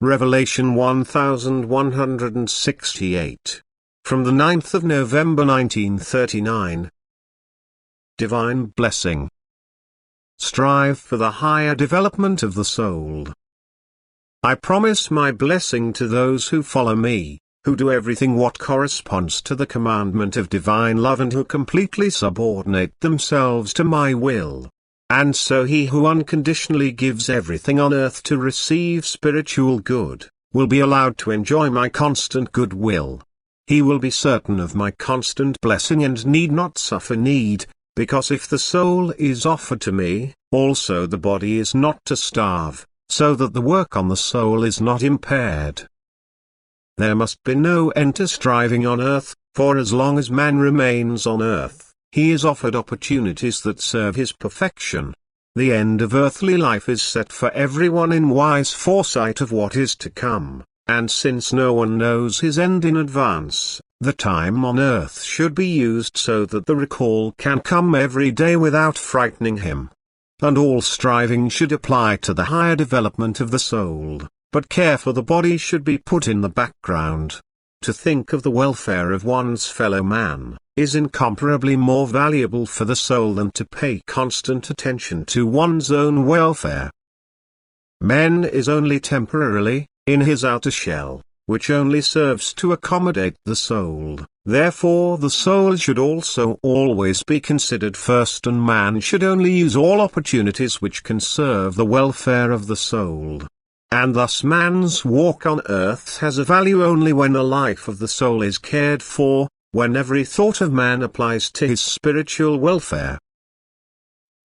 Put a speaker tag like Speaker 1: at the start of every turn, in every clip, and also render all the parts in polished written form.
Speaker 1: Revelation 1168. From the 9th of November 1939. Divine Blessing. Strive for the higher development of the soul. I promise my blessing to those who follow me, who do everything what corresponds to the commandment of divine love and who completely subordinate themselves to my will. And so he who unconditionally gives everything on earth to receive spiritual good, will be allowed to enjoy my constant goodwill. He will be certain of my constant blessing and need not suffer need, because if the soul is offered to me, also the body is not to starve, so that the work on the soul is not impaired. There must be no end to striving on earth, for as long as man remains on earth, he is offered opportunities that serve his perfection. The end of earthly life is set for everyone in wise foresight of what is to come, and since no one knows his end in advance, the time on earth should be used so that the recall can come every day without frightening him. And all striving should apply to the higher development of the soul, but care for the body should be put in the background. To think of the welfare of one's fellow man is incomparably more valuable for the soul than to pay constant attention to one's own welfare. Man is only temporarily in his outer shell, which only serves to accommodate the soul. Therefore the soul should also always be considered first, and man should only use all opportunities which can serve the welfare of the soul. And thus man's walk on earth has a value only when the life of the soul is cared for, when every thought of man applies to his spiritual welfare.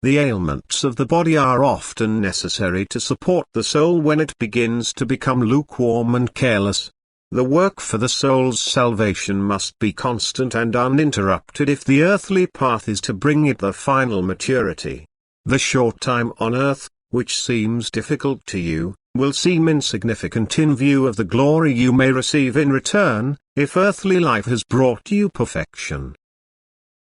Speaker 1: The ailments of the body are often necessary to support the soul when it begins to become lukewarm and careless. The work for the soul's salvation must be constant and uninterrupted if the earthly path is to bring it the final maturity. The short time on earth, which seems difficult to you, will seem insignificant in view of the glory you may receive in return, if earthly life has brought you perfection.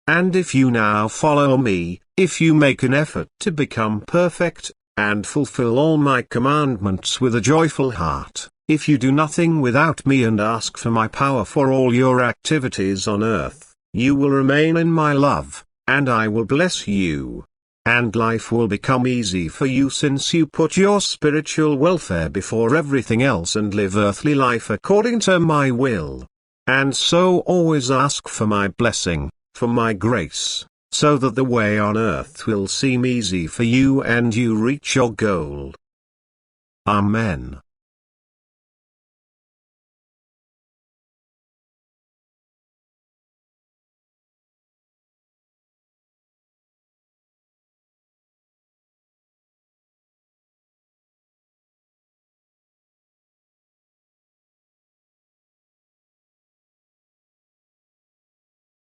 Speaker 1: And if you now follow me, if you make an effort to become perfect, and fulfill all my commandments with a joyful heart, if you do nothing without me and ask for my power for all your activities on earth, you will remain in my love, and I will bless you. And life will become easy for you since you put your spiritual welfare before everything else and live earthly life according to my will. And so always ask for my blessing, for my grace, so that the way on earth will seem easy for you and you reach your goal. Amen.